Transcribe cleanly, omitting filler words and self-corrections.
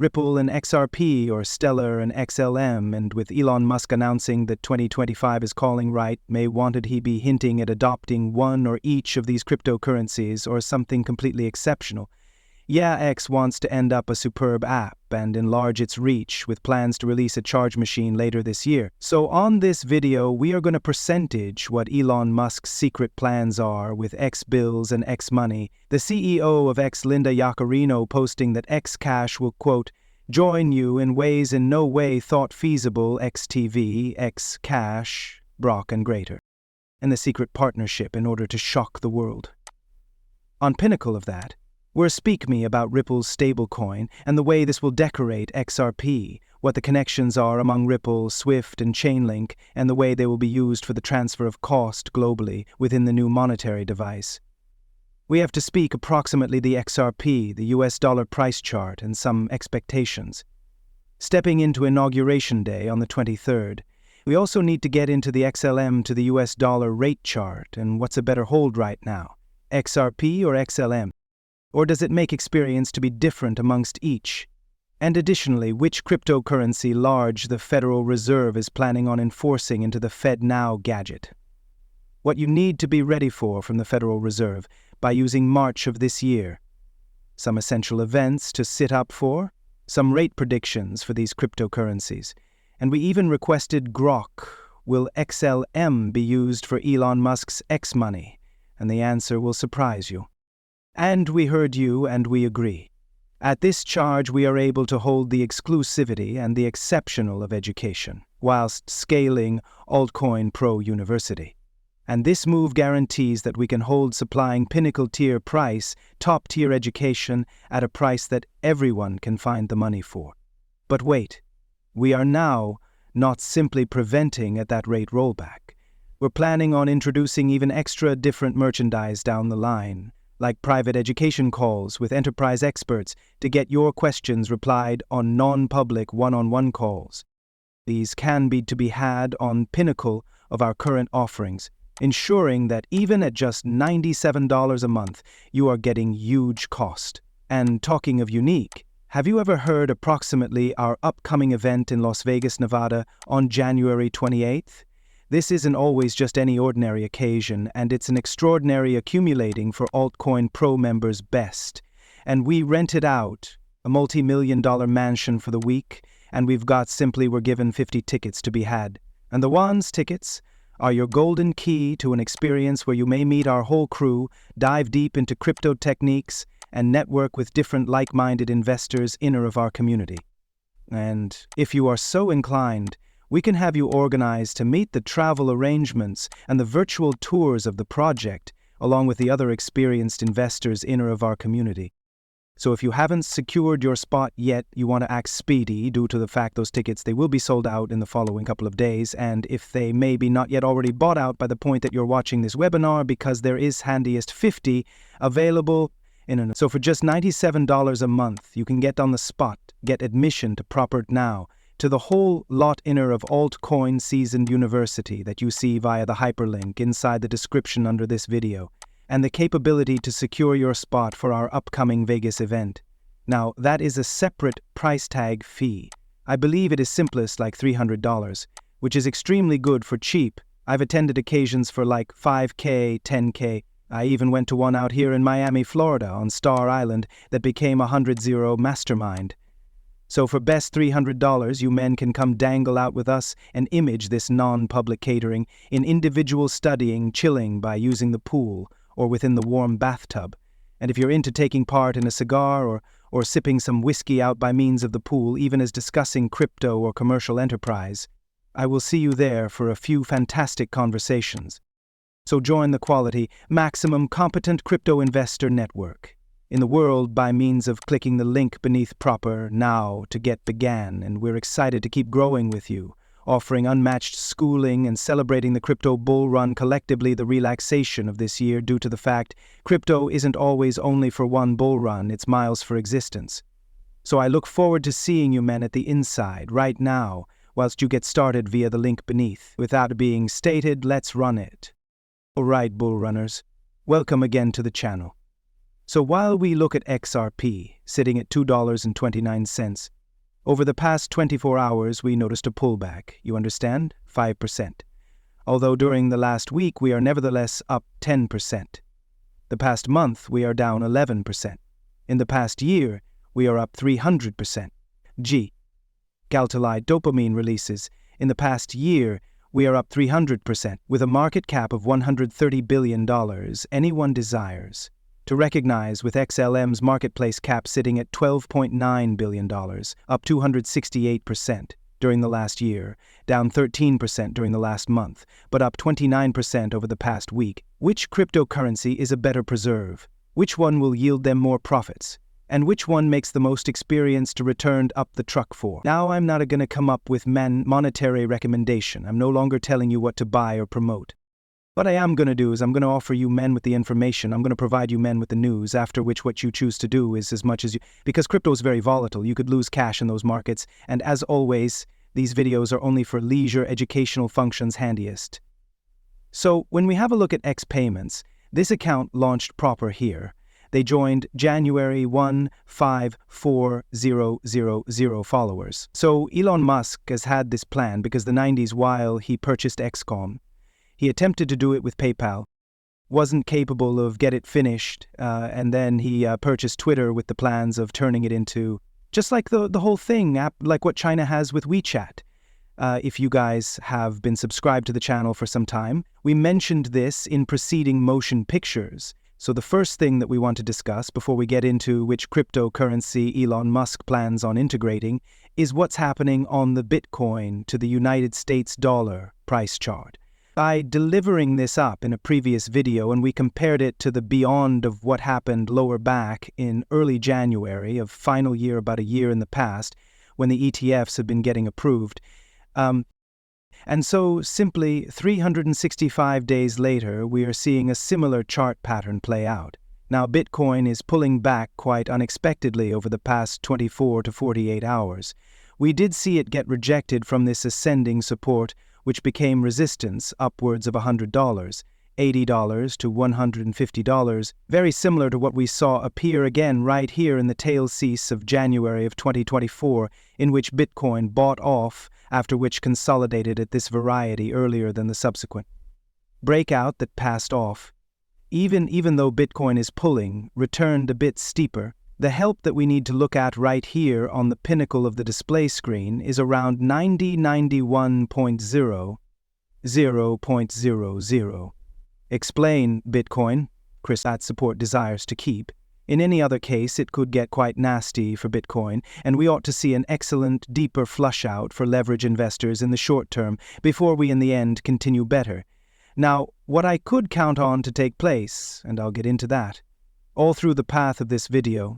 Ripple and XRP, or Stellar and XLM, and with Elon Musk announcing that 2025 is calling right, may wanted he be hinting at adopting one or each of these cryptocurrencies or something completely exceptional. Yeah, X wants to end up a superb app and enlarge its reach with plans to release a charge machine later this year. So on this video, we are going to percentage what Elon Musk's secret plans are with X bills and X money. The CEO of X, Linda Yaccarino, posting that X Cash will, quote, join you in ways in no way thought feasible, XTV, X Cash, Brock and Greater, and the secret partnership in order to shock the world. On pinnacle of that, we're speak me about Ripple's stablecoin and the way this will decorate XRP, what the connections are among Ripple, Swift, and Chainlink, and the way they will be used for the transfer of cost globally within the new monetary device. We have to speak approximately the XRP, the US dollar price chart, and some expectations. Stepping into Inauguration Day on the 23rd, we also need to get into the XLM to the US dollar rate chart and what's a better hold right now, XRP or XLM? Or does it make experience to be different amongst each? And additionally, which cryptocurrency large the Federal Reserve is planning on enforcing into the Fed Now gadget? What you need to be ready for from the Federal Reserve by using March of this year. Some essential events to sit up for, some rate predictions for these cryptocurrencies, and we even requested Grok, will XLM be used for Elon Musk's X money? And the answer will surprise you. And we heard you, and we agree. At this charge, we are able to hold the exclusivity and the exceptional of education, whilst scaling Altcoin Pro University. And this move guarantees that we can hold supplying pinnacle-tier price, top-tier education at a price that everyone can find the money for. But wait, we are now not simply preventing at that rate rollback. We're planning on introducing even extra different merchandise down the line, like private education calls with enterprise experts to get your questions replied on non-public one-on-one calls. These can be to be had on pinnacle of our current offerings, ensuring that even at just $97 a month, you are getting huge cost. And talking of unique, have you ever heard approximately our upcoming event in Las Vegas, Nevada on January 28th? This isn't always just any ordinary occasion, and it's an extraordinary accumulating for Altcoin Pro members best. And we rented out a multi-million-dollar mansion for the week, and we're given 50 tickets to be had. And the ones tickets are your golden key to an experience where you may meet our whole crew, dive deep into crypto techniques, and network with different like-minded investors inner of our community. And if you are so inclined, we can have you organized to meet the travel arrangements and the virtual tours of the project, along with the other experienced investors inner of our community. So if you haven't secured your spot yet, you want to act speedy due to the fact those tickets, they will be sold out in the following couple of days, and if they may be not yet already bought out by the point that you're watching this webinar, because there is handiest 50 available so for just $97 a month, you can get on the spot, get admission to Proper Now, to the whole lot inner of Altcoin Seasoned University that you see via the hyperlink inside the description under this video, and the capability to secure your spot for our upcoming Vegas event. Now, that is a separate price tag fee. I believe it is simplest like $300, which is extremely good for cheap. I've attended occasions for like $5K, $10K. I even went to one out here in Miami, Florida, on Star Island that became a 100-0 mastermind. So for best $300, you men can come dangle out with us and image this non-public catering in individual studying, chilling by using the pool or within the warm bathtub. And if you're into taking part in a cigar or sipping some whiskey out by means of the pool, even as discussing crypto or commercial enterprise, I will see you there for a few fantastic conversations. So join the quality, maximum competent crypto investor network in the world by means of clicking the link beneath Proper Now to get began, and we're excited to keep growing with you, offering unmatched schooling and celebrating the crypto bull run, collectively the relaxation of this year due to the fact crypto isn't always only for one bull run, it's miles for existence. So I look forward to seeing you men at the inside right now, whilst you get started via the link beneath. Without being stated, let's run it. Alright, bull runners, welcome again to the channel. So while we look at XRP, sitting at $2.29, over the past 24 hours we noticed a pullback, you understand? 5%. Although during the last week we are nevertheless up 10%. The past month we are down 11%. In the past year we are up 300%. G. Galtalide dopamine releases. In the past year we are up 300%, with a market cap of $130 billion anyone desires to recognize, with XLM's marketplace cap sitting at $12.9 billion, up 268% during the last year, down 13% during the last month, but up 29% over the past week. Which cryptocurrency is a better preserve? Which one will yield them more profits? And which one makes the most experience to return up the truck for? Now I'm not going to come up with monetary recommendation. I'm no longer telling you what to buy or promote. What I am going to do is I'm going to offer you men with the information. I'm going to provide you men with the news, after which what you choose to do is as much as you... Because crypto is very volatile. You could lose cash in those markets. And as always, these videos are only for leisure educational functions handiest. So when we have a look at X Payments, this account launched proper here. They joined January 154,000 followers. So Elon Musk has had this plan because the 90s while he purchased XCOM. He attempted to do it with PayPal, wasn't capable of get it finished, and then he purchased Twitter with the plans of turning it into, just like the whole thing, like what China has with WeChat. If you guys have been subscribed to the channel for some time, we mentioned this in preceding motion pictures. So the first thing that we want to discuss before we get into which cryptocurrency Elon Musk plans on integrating is what's happening on the Bitcoin to the United States dollar price chart. By delivering this up in a previous video, and we compared it to the beyond of what happened lower back in early January of final year, about a year in the past, when the ETFs have been getting approved. And so simply 365 days later, we are seeing a similar chart pattern play out. Now Bitcoin is pulling back quite unexpectedly over the past 24 to 48 hours. We did see it get rejected from this ascending support, which became resistance upwards of $100, $80 to $150, very similar to what we saw appear again right here in the tail cease of January of 2024, in which Bitcoin bought off, after which consolidated at this variety earlier than the subsequent breakout that passed off. Even though Bitcoin is pulling, returned a bit steeper. The help that we need to look at right here on the pinnacle of the display screen is around 9091.0.00. Explain, Bitcoin. Chris, that support desires to keep. In any other case, it could get quite nasty for Bitcoin, and we ought to see an excellent, deeper flush out for leverage investors in the short term before we in the end continue better. Now, what I could count on to take place, and I'll get into that, all through the path of this video,